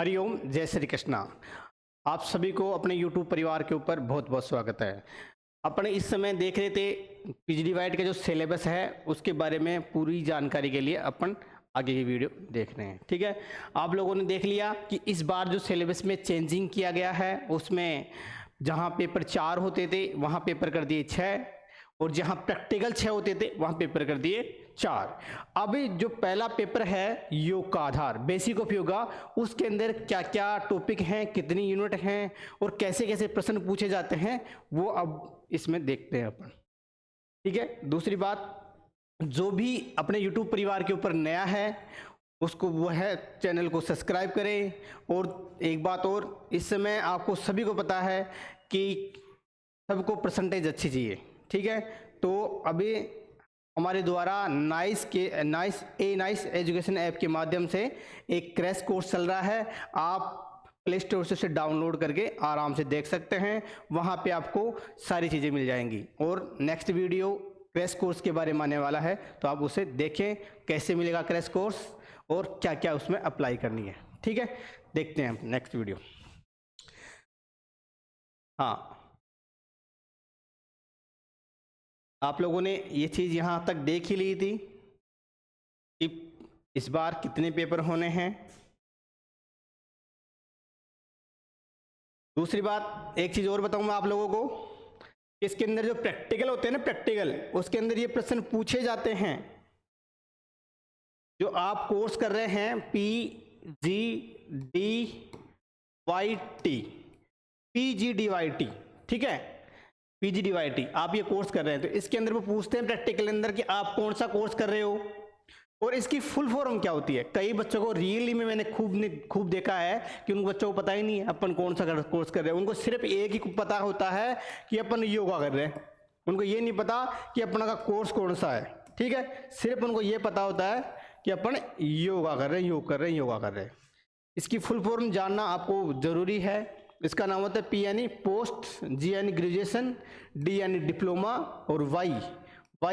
हरिओम, जय श्री कृष्णा। आप सभी को अपने YouTube परिवार के ऊपर बहुत बहुत स्वागत है। अपन इस समय देख रहे थे पीजीडीवाईटी का जो सिलेबस है उसके बारे में पूरी जानकारी के लिए अपन आगे की वीडियो देख रहे हैं। ठीक है, आप लोगों ने देख लिया कि इस बार जो सिलेबस में चेंजिंग किया गया है उसमें जहां पेपर 4 होते थे वहां पेपर कर दिए 6 और जहां प्रैक्टिकल 6 होते थे वहां पेपर कर दिए 4। अभी जो पहला पेपर है योग का आधार, बेसिक ऑफ योगा, उसके अंदर क्या क्या टॉपिक हैं, कितनी यूनिट हैं और कैसे कैसे प्रश्न पूछे जाते हैं वो अब इसमें देखते हैं अपन। ठीक है, दूसरी बात, जो भी अपने YouTube परिवार के ऊपर नया है उसको वो है चैनल को सब्सक्राइब करें। और एक बात और, इस समय आपको सभी को पता है कि सबको परसेंटेज अच्छी चाहिए। ठीक है, तो अभी हमारे द्वारा नाइस एजुकेशन ऐप के माध्यम से एक क्रैश कोर्स चल रहा है। आप प्ले स्टोर से उसे डाउनलोड करके आराम से देख सकते हैं, वहाँ पे आपको सारी चीज़ें मिल जाएंगी। और नेक्स्ट वीडियो क्रैश कोर्स के बारे में आने वाला है, तो आप उसे देखें कैसे मिलेगा क्रैश कोर्स और क्या क्या उसमें अप्लाई करनी है। ठीक है, देखते हैं नेक्स्ट वीडियो। हाँ, आप लोगों ने ये चीज़ यहाँ तक देख ही ली थी कि इस बार कितने पेपर होने हैं। दूसरी बात, एक चीज़ और बताऊंगा आप लोगों को, इसके अंदर जो प्रैक्टिकल होते हैं ना, प्रैक्टिकल, उसके अंदर ये प्रश्न पूछे जाते हैं। जो आप कोर्स कर रहे हैं PGDYT, ठीक है, PGDYT आप ये कोर्स कर रहे हैं तो इसके अंदर वो पूछते हैं प्रैक्टिकल अंदर कि आप कौन सा कोर्स कर रहे हो और इसकी फुल फॉर्म क्या होती है। कई बच्चों को रियली में मैंने खूब देखा है कि उन बच्चों को पता ही नहीं है अपन कौन सा कोर्स कर रहे हैं। उनको सिर्फ एक ही पता होता है कि अपन योगा कर रहे हैं, उनको ये नहीं पता कि अपना का कोर्स कौन सा है। ठीक है, सिर्फ उनको ये पता होता है कि अपन योगा कर रहे हैं, योगा कर रहे हैं। इसकी फुल फॉर्म जानना आपको जरूरी है। इसका नाम होता है P यानी पोस्ट, G यानी ग्रेजुएशन, D यानी डिप्लोमा और Y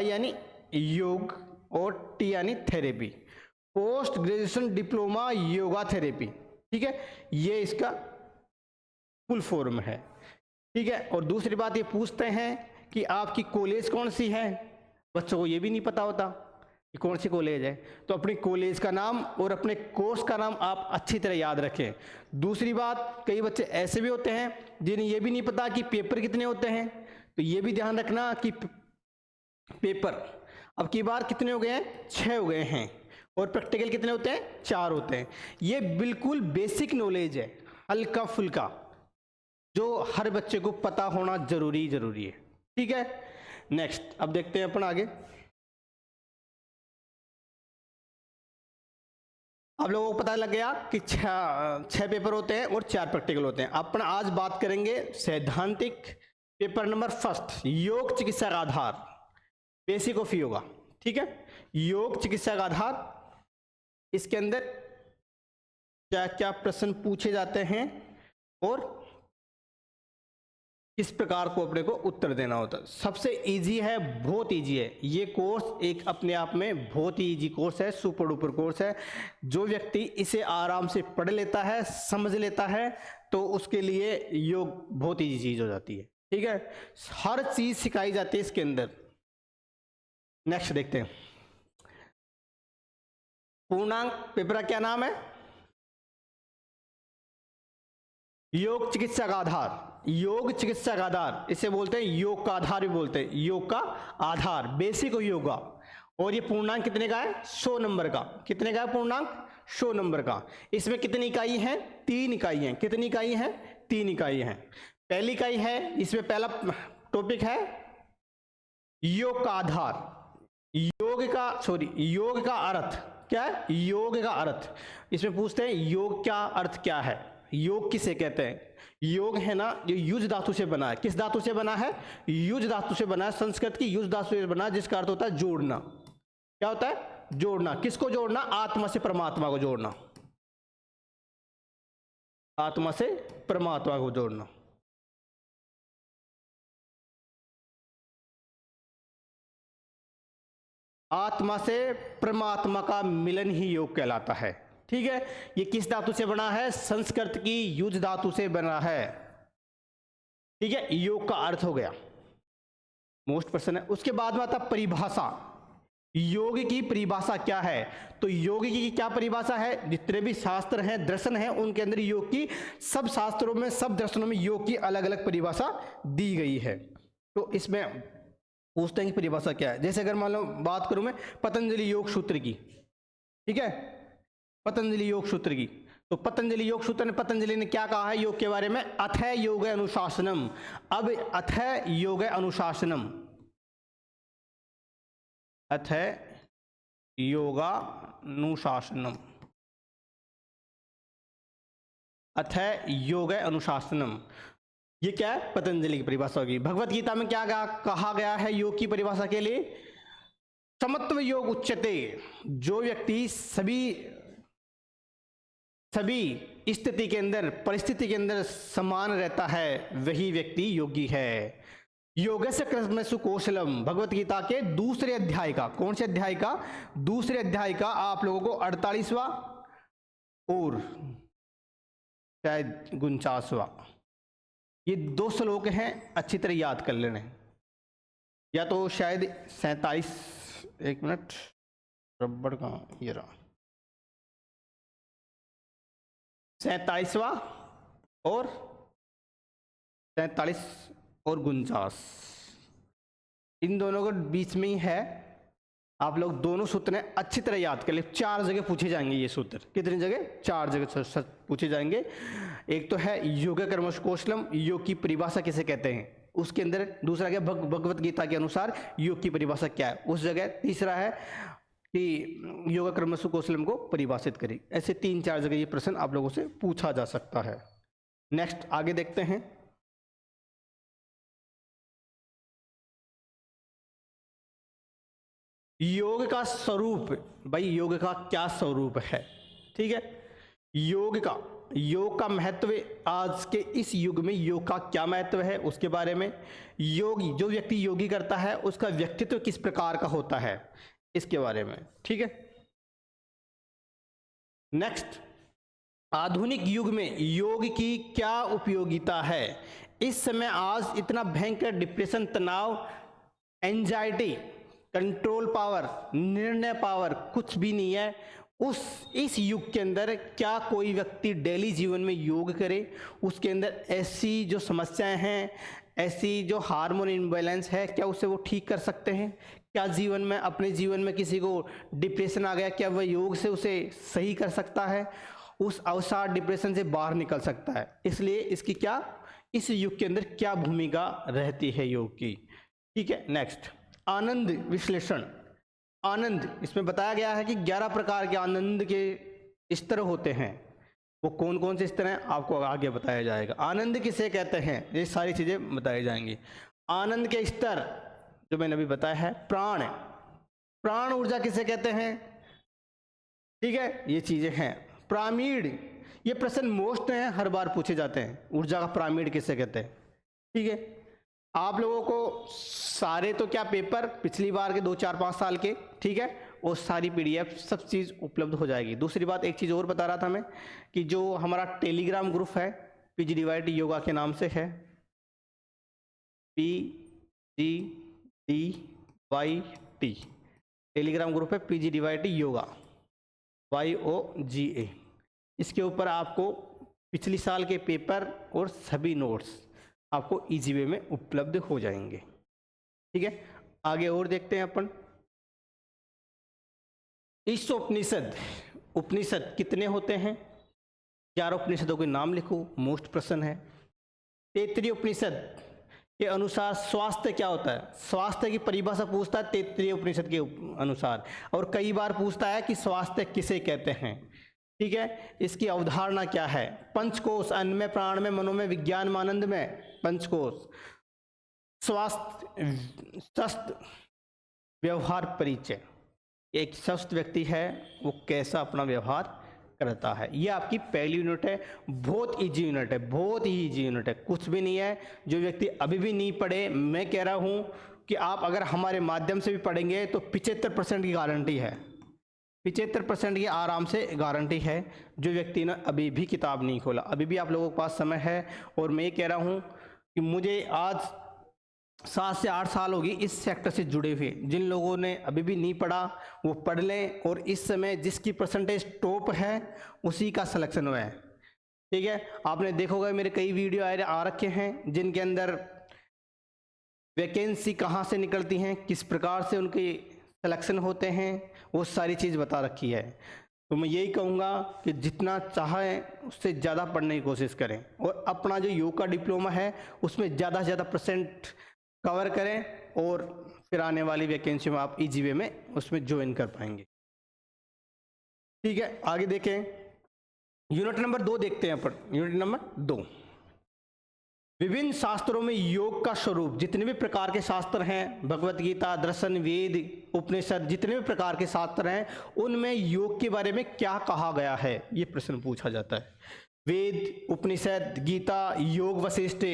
यानी योग और T यानी therapy. Post graduation diploma yoga therapy. ठीक है, ये इसका फुल फॉर्म है। ठीक है, और दूसरी बात ये पूछते हैं कि आपकी कॉलेज कौन सी है। बच्चों को ये भी नहीं पता होता कि कौन सी कॉलेज है, तो अपनी कॉलेज का नाम और अपने कोर्स का नाम आप अच्छी तरह याद रखें। दूसरी बात, कई बच्चे ऐसे भी होते हैं जिन्हें ये भी नहीं पता कि पेपर कितने होते हैं, तो ये भी ध्यान रखना कि पेपर अब की बार कितने हो गए हैं, 6 हो गए हैं और प्रैक्टिकल कितने होते हैं, 4 होते हैं। ये बिल्कुल बेसिक नॉलेज है, हल्का फुल्का, जो हर बच्चे को पता होना जरूरी है। ठीक है, नेक्स्ट अब देखते हैं अपन आगे। आप लोगों को पता लग गया कि 6 पेपर होते हैं और 4 प्रैक्टिकल होते हैं। अपन आज बात करेंगे सैद्धांतिक पेपर नंबर 1, योग चिकित्सा का आधार, बेसिक ऑफ योगा। ठीक है, योग चिकित्सा का आधार, इसके अंदर क्या क्या प्रश्न पूछे जाते हैं और किस प्रकार को अपने को उत्तर देना होता है। सबसे इजी है, बहुत इजी है ये कोर्स, एक अपने आप में बहुत ही इजी कोर्स है, सुपर डुपर कोर्स है। जो व्यक्ति इसे आराम से पढ़ लेता है, समझ लेता है, तो उसके लिए योग बहुत इजी चीज हो जाती है। ठीक है, हर चीज सिखाई जाती है इसके अंदर। नेक्स्ट देखते हैं, पूर्णांक पेपर का क्या नाम है, योग चिकित्सा का आधार। योग चिकित्सा का आधार इसे बोलते हैं, योग का आधार भी बोलते हैं, योग का आधार, बेसिक योगा। और ये पूर्णांक कितने का है, 100 नंबर का। कितने का है पूर्णांक, 100 नंबर का। इसमें कितनी इकाई है, 3 इकाई है। कितनी इकाई है, 3 इकाई है। पहली इकाई है, इसमें पहला टॉपिक है योग का आधार, योग का अर्थ क्या है, योग का अर्थ। इसमें पूछते हैं योग का अर्थ क्या है, योग किसे कहते हैं। योग है ना, ये युज धातु से बना है। किस धातु से बना है, युज धातु से बना है, संस्कृत की युज धातु से बना है, जिसका अर्थ होता है जोड़ना। क्या होता है, जोड़ना। किसको जोड़ना, आत्मा से परमात्मा को जोड़ना, आत्मा से परमात्मा को जोड़ना। आत्मा से परमात्मा का मिलन ही योग कहलाता है। ठीक है, ये किस धातु से बना है? संस्कृत की युज धातु से बना है। ठीक है, योग का अर्थ हो गया, मोस्ट पर्सन है। उसके बाद में आता परिभाषा, योग की परिभाषा क्या है? तो योग की क्या परिभाषा है? जितने भी शास्त्र हैं, दर्शन हैं, उनके अंदर योग की, सब शास्त्रों में, सब दर्शनों में योग की अलग अलग परिभाषा दी गई है। तो इसमें पूछते हैं कि परिभाषा क्या है। जैसे अगर मान लो बात करूं मैं पतंजलि योग सूत्र की, ठीक है, पतंजलि योग सूत्र की, तो पतंजलि योग सूत्र में पतंजलि ने क्या कहा है योग के बारे में? अथै योग अनुशासनम। अब अथै योग अनुशासनम, अथै योगानुशासनम, अथै योग अनुशासनम, ये क्या है? पतंजलि की परिभाषा होगी। भगवत गीता में क्या कहा गया है योग की परिभाषा के लिए? समत्व योग उच्यते, जो व्यक्ति सभी स्थिति के अंदर, परिस्थिति के अंदर समान रहता है, वही व्यक्ति योगी है। योगस्य कर्मसु कौशलम, भगवत गीता के दूसरे अध्याय का, कौन से अध्याय का? दूसरे अध्याय का आप लोगों को 48वां और शायद 49वां, ये 2 श्लोक हैं, अच्छी तरह याद कर लेने, या तो शायद 47, एक मिनट, रबड़ का ये रहा, 47वां और 47 और 49, इन दोनों के बीच में ही है। आप लोग दोनों सूत्र अच्छी तरह याद कर ले, 4 जगह पूछे जाएंगे ये सूत्र। कितनी जगह? 4 जगह पूछे जाएंगे। एक तो है योग कर्मसु कौशलम, योग की परिभाषा किसे कहते हैं, उसके अंदर। दूसरा क्या? भगवत गीता के अनुसार योग की परिभाषा क्या है, उस जगह। तीसरा है कि योग कर्मसु कौशलम को परिभाषित करें। ऐसे 3-4 जगह ये प्रश्न आप लोगों से पूछा जा सकता है। नेक्स्ट आगे देखते हैं। योग का स्वरूप, भाई योग का क्या स्वरूप है? ठीक है, योग का महत्व, आज के इस युग में योग का क्या महत्व है उसके बारे में। योगी, जो व्यक्ति योगी करता है उसका व्यक्तित्व किस प्रकार का होता है, इसके बारे में। ठीक है, नेक्स्ट, आधुनिक युग में योग की क्या उपयोगिता है? इस समय आज इतना भयंकर डिप्रेशन, तनाव, एंजाइटी, कंट्रोल पावर, निर्णय पावर कुछ भी नहीं है। इस युग के अंदर क्या कोई व्यक्ति डेली जीवन में योग करे? उसके अंदर ऐसी जो समस्याएं हैं, ऐसी जो हार्मोन इम्बैलेंस है, क्या उसे वो ठीक कर सकते हैं? क्या जीवन में, अपने जीवन में किसी को डिप्रेशन आ गया, क्या वह योग से उसे सही कर सकता है? उस अवसाद, डिप्रेशन से बाहर निकल सकता है। इसलिए इसकी क्या, इस युग के अंदर क्या भूमिका रहती है योग की? ठीक है, नेक्स्ट, आनंद विश्लेषण। आनंद, इसमें बताया गया है कि 11 प्रकार के आनंद के स्तर होते हैं। वो कौन कौन से स्तर हैं आपको आगे बताया जाएगा। आनंद किसे कहते हैं, ये सारी चीजें बताई जाएंगी। आनंद के स्तर जो मैंने अभी बताया है। प्राण ऊर्जा किसे कहते हैं? ठीक है, ये चीजें हैं। प्रामीड, ये प्रश्न मोस्ट हैं, हर बार पूछे जाते हैं। ऊर्जा का प्रामीड किसे कहते हैं? ठीक है, आप लोगों को सारे तो क्या पेपर पिछली बार के 2, 4, 5 साल के, ठीक है, वो सारी PDF सब चीज़ उपलब्ध हो जाएगी। दूसरी बात, एक चीज़ और बता रहा था मैं कि जो हमारा टेलीग्राम ग्रुप है PGDYT योगा के नाम से है, PGDYT टेलीग्राम ग्रुप है, PGDYT योगा YOGA। इसके ऊपर आपको पिछली साल के पेपर और सभी नोट्स आपको इजी वे में उपलब्ध हो जाएंगे। ठीक है, आगे और देखते हैं अपन। इस उपनिषद कितने होते हैं? 11 उपनिषदों के नाम लिखो, मोस्ट प्रश्न है। तैत्तिरीय उपनिषद के अनुसार स्वास्थ्य क्या होता है? स्वास्थ्य की परिभाषा पूछता है तैत्तिरीय उपनिषद के अनुसार, और कई बार पूछता है कि स्वास्थ्य किसे कहते हैं। ठीक है, इसकी अवधारणा क्या है? पंचकोश, अन्न में, प्राण में, मनो में, विज्ञान में, आनंद में, पंचकोश। स्वास्थ्य, स्वस्थ व्यवहार परिचय, एक स्वस्थ व्यक्ति है वो कैसा अपना व्यवहार करता है। ये आपकी पहली यूनिट है, बहुत इजी यूनिट है, बहुत ही इजी यूनिट है, कुछ भी नहीं है। जो व्यक्ति अभी भी नहीं पढ़े, मैं कह रहा हूँ कि आप अगर हमारे माध्यम से भी पढ़ेंगे तो 75% की गारंटी है। 75% ये आराम से गारंटी है जो व्यक्ति ने अभी भी किताब नहीं खोला। अभी भी आप लोगों के पास समय है, और मैं ये कह रहा हूँ कि मुझे आज 7 से 8 साल होगी इस सेक्टर से जुड़े हुए। जिन लोगों ने अभी भी नहीं पढ़ा वो पढ़ लें, और इस समय जिसकी परसेंटेज टॉप है उसी का सिलेक्शन हुआ है। ठीक है, आपने देखोगे मेरे कई वीडियो आ रखे हैं जिनके अंदर वैकेंसी कहाँ से निकलती हैं, किस प्रकार से उनके सिलेक्शन होते हैं, वो सारी चीज़ बता रखी है। तो मैं यही कहूँगा कि जितना चाहें उससे ज़्यादा पढ़ने की कोशिश करें, और अपना जो योग का डिप्लोमा है उसमें ज़्यादा से ज़्यादा परसेंट कवर करें, और फिर आने वाली वैकेंसी में आप इजी वे में उसमें ज्वाइन कर पाएंगे। ठीक है, आगे देखें, यूनिट नंबर 2 देखते हैं अपन। यूनिट नंबर 2, विभिन्न शास्त्रों में योग का स्वरूप। जितने भी प्रकार के शास्त्र हैं, भगवत गीता, दर्शन, वेद, उपनिषद, जितने भी प्रकार के शास्त्र हैं उनमें योग के बारे में क्या कहा गया है, ये प्रश्न पूछा जाता है। वेद, उपनिषद, गीता, योग वशिष्ठ,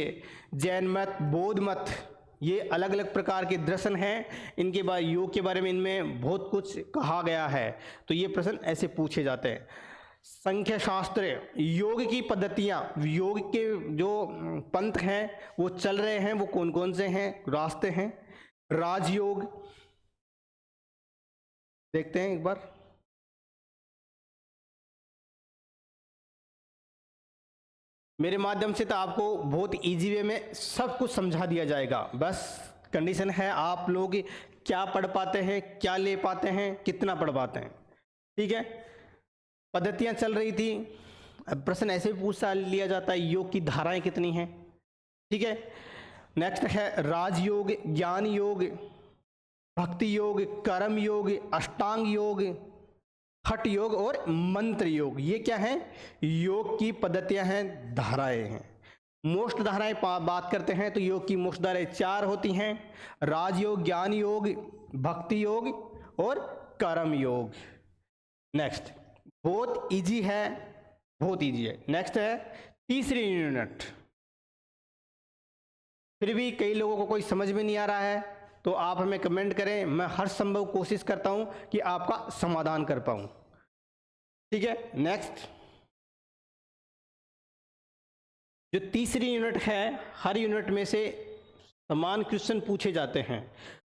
जैन मत, बौद्ध मत, ये अलग अलग प्रकार के दर्शन हैं, इनके बाद योग के बारे में इनमें बहुत कुछ कहा गया है। तो ये प्रश्न ऐसे पूछे जाते हैं। संख्या शास्त्र, योग की पद्धतियाँ, योग के जो पंथ हैं वो चल रहे हैं वो कौन कौन से हैं, रास्ते हैं। राजयोग देखते हैं एक बार। मेरे माध्यम से तो आपको बहुत इजी वे में सब कुछ समझा दिया जाएगा, बस कंडीशन है आप लोग क्या पढ़ पाते हैं, क्या ले पाते हैं, कितना पढ़ पाते हैं। ठीक है, पद्धतियाँ चल रही थी, अब प्रश्न ऐसे भी पूछा लिया जाता है योग की धाराएं कितनी हैं। ठीक है, नेक्स्ट है राजयोग, ज्ञान योग, भक्ति योग, कर्म योग, अष्टांग योग, हठ योग और मंत्र योग। ये क्या है, योग की पद्धतियां हैं, धाराएं हैं। मोस्ट धाराएं बात करते हैं तो योग की मोस्ट धाराएं 4 होती हैं, राजयोग, ज्ञान योग, भक्ति योग और कर्म योग। नेक्स्ट, बहुत इजी है, बहुत इजी है। नेक्स्ट है तीसरी यूनिट। फिर भी कई लोगों को कोई समझ में नहीं आ रहा है तो आप हमें कमेंट करें, मैं हर संभव कोशिश करता हूं कि आपका समाधान कर पाऊं। ठीक है, नेक्स्ट जो तीसरी यूनिट है, हर यूनिट में से समान क्वेश्चन पूछे जाते हैं।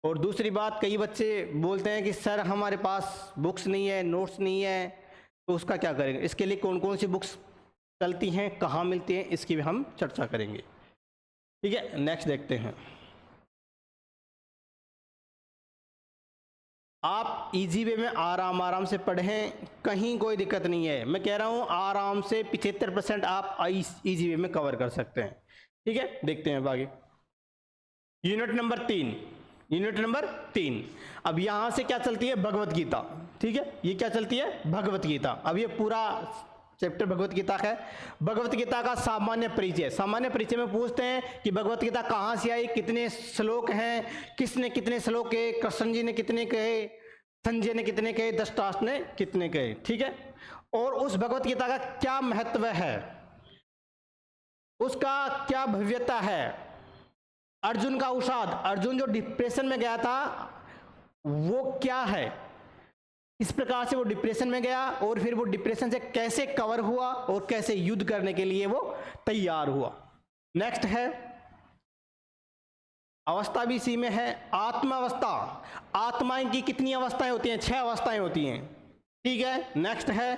और दूसरी बात, कई बच्चे बोलते हैं कि सर हमारे पास बुक्स नहीं है, नोट्स नहीं है, तो उसका क्या करेंगे। इसके लिए कौन कौन सी बुक्स चलती हैं, कहाँ मिलती हैं, इसकी भी हम चर्चा करेंगे। ठीक है, नेक्स्ट देखते हैं। आप इजी वे में आराम से पढ़ें, कहीं कोई दिक्कत नहीं है। मैं कह रहा हूँ आराम से 75% आप इजी वे में कवर कर सकते हैं। ठीक है, देखते हैं आगे। Unit number 3, unit number 3। अब यहाँ से क्या चलती है, भगवत गीता। ठीक है, ये क्या चलती है, भगवत गीता। अब ये पूरा चैप्टर भगवत गीता का है। भगवत गीता का सामान्य परिचय। सामान्य परिचय में पूछते हैं कि भगवत गीता कहाँ से आई, कितने श्लोक हैं, किसने कितने श्लोक कहे, कृष्ण जी ने कितने कहे, संजय ने कितने कहे, धृतराष्ट्र ने कितने कहे। ठीक है, और उस भगवत गीता का क्या महत्व है, उसका क्या भव्यता है। अर्जुन का अवसाद, अर्जुन जो डिप्रेशन में गया था वो क्या है, इस प्रकार से वो डिप्रेशन में गया और फिर वो डिप्रेशन से कैसे कवर हुआ और कैसे युद्ध करने के लिए वो तैयार हुआ। नेक्स्ट है अवस्था भी इसी में है, आत्मावस्था। आत्माएं की कितनी अवस्थाएं होती हैं, 6 अवस्थाएं होती हैं। ठीक है, नेक्स्ट है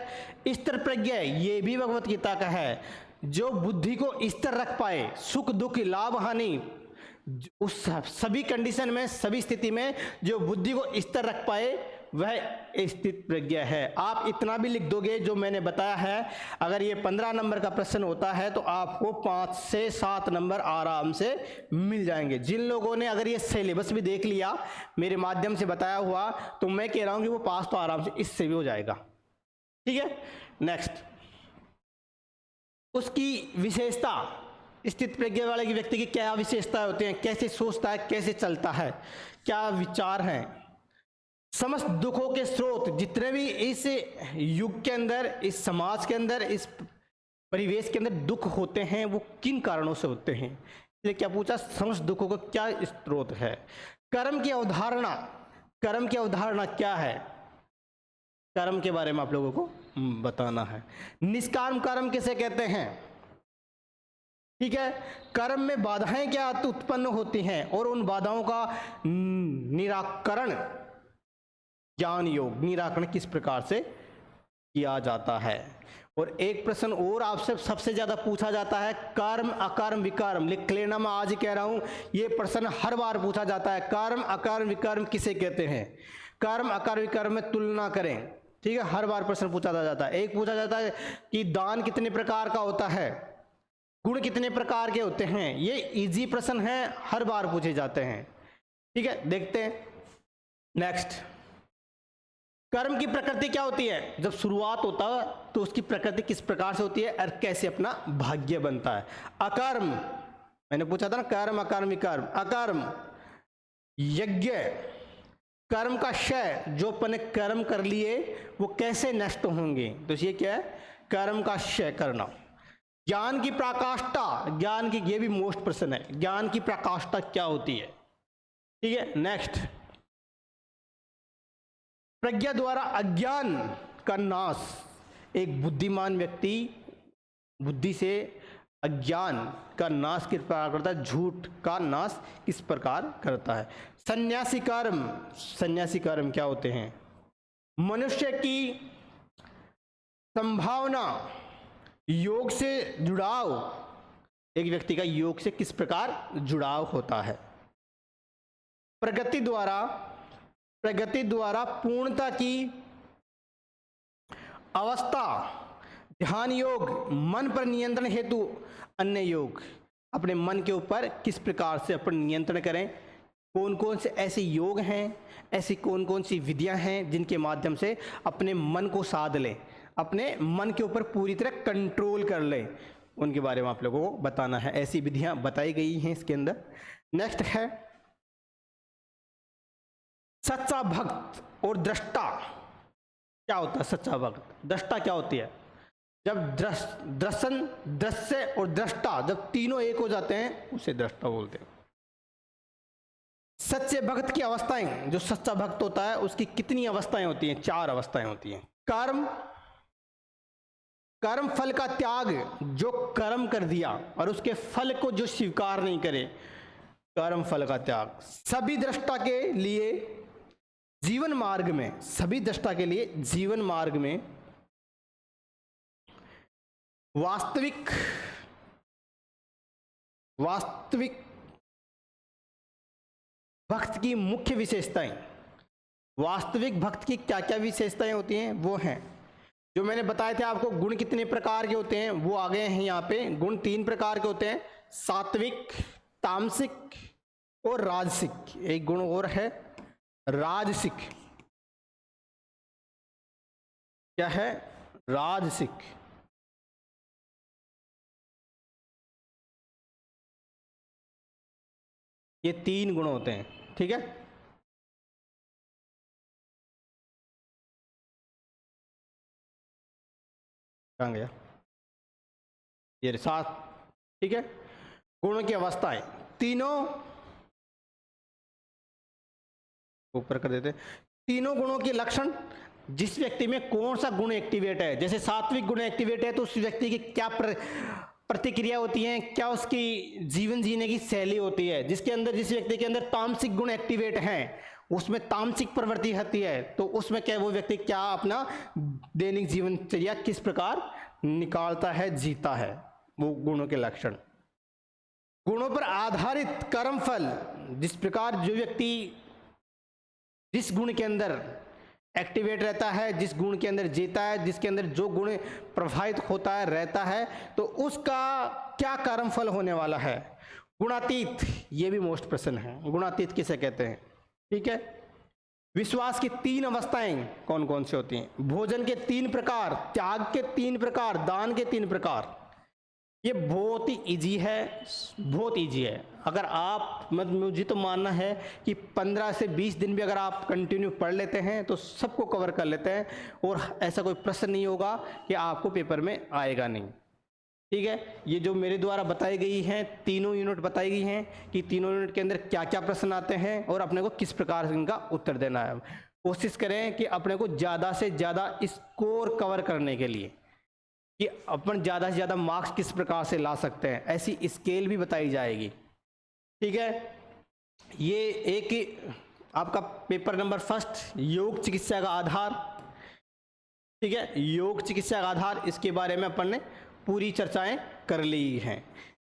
स्थिर प्रज्ञा। ये भी भगवत गीता का है, जो बुद्धि को स्थिर रख पाए, सुख दुख लाभ हानि उस सभी कंडीशन में, सभी स्थिति में जो बुद्धि को स्थिर रख पाए वह स्थित प्रज्ञा है। आप इतना भी लिख दोगे जो मैंने बताया है, अगर ये 15 नंबर का प्रश्न होता है तो आपको 5 से 7 नंबर आराम से मिल जाएंगे। जिन लोगों ने अगर ये सिलेबस भी देख लिया मेरे माध्यम से बताया हुआ, तो मैं कह रहा हूं कि वो पास तो आराम से इससे भी हो जाएगा। ठीक है, नेक्स्ट उसकी विशेषता। स्थित प्रज्ञा वाले व्यक्ति की क्या विशेषताएं होती हैं, कैसे सोचता है, कैसे चलता है, क्या विचार हैं। समस्त दुखों के स्रोत जितने भी इस युग के अंदर, इस समाज के अंदर, इस परिवेश के अंदर दुख होते हैं वो किन कारणों से होते हैं। इसलिए क्या पूछा, समस्त दुखों का क्या स्रोत है। कर्म की अवधारणा, कर्म की अवधारणा क्या है, कर्म के बारे में आप लोगों को बताना है। निष्काम कर्म किसे कहते हैं? ठीक है, कर्म में बाधाएं क्या उत्पन्न होती हैं और उन बाधाओं का निराकरण, ज्ञान योग निराकरण किस प्रकार से किया जाता है। और एक प्रश्न और आपसे सबसे ज्यादा पूछा जाता है, कर्म अकर्म विकर्म, लिख लेना, मैं आज ही कह रहा हूं, ये प्रश्न हर बार पूछा जाता है। कर्म अकर्म विकर्म किसे कहते हैं? कर्म अकर्म विकर्म में तुलना करें। ठीक है, हर बार प्रश्न पूछा जाता है। एक पूछा जाता है कि दान कितने प्रकार का होता है, गुण कितने प्रकार के होते हैं। ये इजी प्रश्न है, हर बार पूछे जाते हैं। ठीक है, देखते हैं नेक्स्ट। कर्म की प्रकृति क्या होती है? जब शुरुआत होता है तो उसकी प्रकृति किस प्रकार से होती है और कैसे अपना भाग्य बनता है। अकर्म, मैंने पूछा था ना, कर्म अकर्म विकर्म। अकर्म यज्ञ, कर्म का क्षय, जो अपने कर्म कर लिए वो कैसे नष्ट होंगे, तो ये क्या है? कर्म का क्षय करना। ज्ञान की पराकाष्ठा, ज्ञान की, ये भी मोस्ट प्रश्न है, ज्ञान की पराकाष्ठा क्या होती है। ठीक है, नेक्स्ट। प्रज्ञा द्वारा अज्ञान का नाश, एक बुद्धिमान व्यक्ति बुद्धि से अज्ञान का नाश किस प्रकार करता है, झूठ का नाश किस प्रकार करता है। सन्यासी कर्म, सन्यासी कर्म क्या होते हैं? मनुष्य की संभावना, योग से जुड़ाव, एक व्यक्ति का योग से किस प्रकार जुड़ाव होता है। प्रगति द्वारा पूर्णता की अवस्था, ध्यान योग, मन पर नियंत्रण हेतु अन्य योग, अपने मन के ऊपर किस प्रकार से अपन नियंत्रण करें। कौन कौन से ऐसे योग हैं, ऐसी कौन कौन सी विधियां हैं जिनके माध्यम से अपने मन को साध लें, अपने मन के ऊपर पूरी तरह कंट्रोल कर लें, उनके बारे में आप लोगों को बताना है। ऐसी विधियां बताई गई हैं इसके अंदर। नेक्स्ट है सच्चा भक्त और दृष्टा क्या होता है। सच्चा भक्त, दृष्टा क्या होती है? जब दर्शन, दृश्य और दृष्टा जब तीनों एक हो जाते हैं उसे दृष्टा बोलते हैं। सच्चे भक्त की अवस्थाएं, जो सच्चा भक्त होता है उसकी कितनी अवस्थाएं होती हैं? 4 अवस्थाएं होती हैं। कर्म फल का त्याग, जो कर्म कर दिया और उसके फल को जो स्वीकार नहीं करे, कर्म फल का त्याग। सभी दृष्टा के लिए जीवन मार्ग में, सभी दृष्टा के लिए जीवन मार्ग में वास्तविक भक्त की मुख्य विशेषताएं, वास्तविक भक्त की क्या क्या विशेषताएं होती हैं वो हैं जो मैंने बताए थे आपको। गुण कितने प्रकार के होते हैं वो आ गए हैं यहाँ पे। गुण 3 प्रकार के होते हैं, सात्विक, तामसिक और राजसिक। एक गुण और है राजसिक। क्या है? राजसिक। ये 3 गुण होते हैं। ठीक है, कहाँ गया ये 7। ठीक है, गुणों की अवस्थाएं तीनों ऊपर कर देते। तीनों गुणों के लक्षण, जिस व्यक्ति में कौन सा गुण एक्टिवेट है। जैसे सात्विक गुण एक्टिवेट है तो उस व्यक्ति की क्या प्रतिक्रिया होती है, क्या उसकी जीवन जीने की शैली होती है। जिस व्यक्ति के अंदर तामसिक गुण एक्टिवेट हैं, उसमें तामसिक प्रवृत्ति होती है, तो उसमें क्या वो व्यक्ति क्या अपना दैनिक जीवनचर्या किस प्रकार निकालता है, जीता है, वो गुणों के लक्षण। गुणों पर आधारित कर्मफल, जिस प्रकार जो व्यक्ति जिस गुण के अंदर एक्टिवेट रहता है, जिस गुण के अंदर जीता है, जिसके अंदर जो गुण प्रभावित होता है रहता है, तो उसका क्या कर्मफल होने वाला है। गुणातीत, ये भी मोस्ट प्रश्न है, गुणातीत किसे कहते हैं। ठीक है, विश्वास की 3 अवस्थाएं कौन कौन से होती हैं। भोजन के 3 प्रकार, त्याग के 3 प्रकार, दान के 3 प्रकार। ये बहुत ही इजी है, बहुत इजी है। अगर आप मुझे तो मानना है कि 15 से 20 दिन भी अगर आप कंटिन्यू पढ़ लेते हैं तो सबको कवर कर लेते हैं, और ऐसा कोई प्रश्न नहीं होगा कि आपको पेपर में आएगा नहीं। ठीक है, ये जो मेरे द्वारा बताई गई हैं 3 यूनिट बताई गई हैं कि 3 यूनिट के अंदर क्या क्या प्रश्न आते हैं और अपने को किस प्रकार से इनका उत्तर देना है। कोशिश करें कि अपने को ज़्यादा से ज़्यादा स्कोर कवर करने के लिए कि अपन ज़्यादा से ज़्यादा मार्क्स किस प्रकार से ला सकते हैं, ऐसी स्केल भी बताई जाएगी। ठीक है, ये एक आपका पेपर नंबर फर्स्ट, योग चिकित्सा का आधार। ठीक है, योग चिकित्सा का आधार, इसके बारे में अपन ने पूरी चर्चाएं कर ली हैं,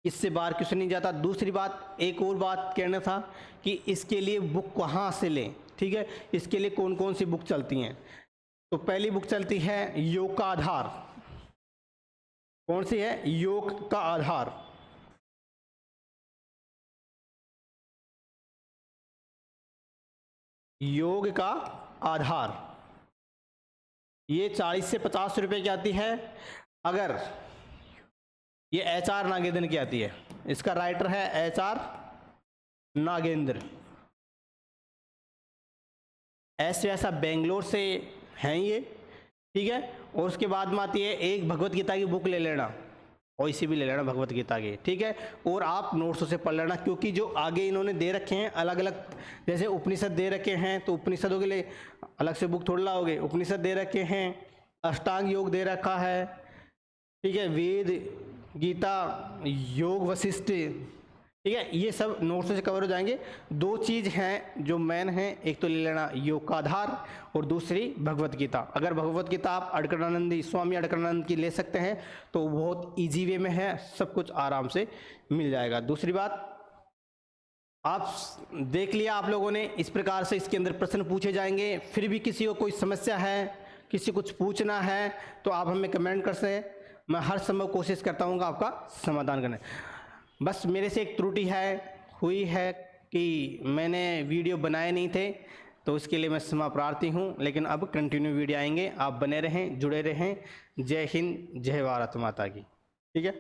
इससे बाहर क्वेश्चन नहीं जाता। दूसरी बात, एक और बात कहना था कि इसके लिए बुक कहाँ से लें। ठीक है, इसके लिए कौन कौन सी बुक चलती हैं। तो पहली बुक चलती है योग का आधार। कौन सी है? योग का आधार। योग का आधार, ये 40 से 50 रुपए की आती है। अगर ये HR नागेंद्र की आती है, इसका राइटर है HR नागेंद्र, ऐसे ऐसा बेंगलोर से हैं ये। ठीक है, और उसके बाद में आती है एक भगवत गीता की बुक ले लेना, और इसी भी ले लेना भगवत गीता की। ठीक है, और आप नोट्सों से पढ़ लेना, क्योंकि जो आगे इन्होंने दे रखे हैं अलग अलग, जैसे उपनिषद दे रखे हैं तो उपनिषदों के लिए अलग से बुक थोड़ा लाओगे। उपनिषद दे रखे हैं, अष्टांग योग दे रखा है। ठीक है, वेद, गीता, योग वशिष्ठ। ठीक है, ये सब नोट्स से कवर हो जाएंगे। दो चीज़ हैं जो मेन हैं, एक तो ले लेना योग का आधार, और दूसरी भगवत गीता। अगर भगवत गीता आप अडकरानंदी, स्वामी अडकरानंद की ले सकते हैं तो बहुत इजी वे में है, सब कुछ आराम से मिल जाएगा। दूसरी बात, आप देख लिया आप लोगों ने, इस प्रकार से इसके अंदर प्रश्न पूछे जाएंगे। फिर भी किसी को कोई समस्या है, किसी कुछ पूछना है तो आप हमें कमेंट कर सकते हैं, मैं हर संभव कोशिश करता हूँ आपका समाधान करने। बस मेरे से एक त्रुटि हुई है कि मैंने वीडियो बनाए नहीं थे, तो इसके लिए मैं क्षमा प्रार्थी हूँ, लेकिन अब कंटिन्यू वीडियो आएंगे। आप बने रहें, जुड़े रहें। जय हिंद, जय भारत माता की। ठीक है।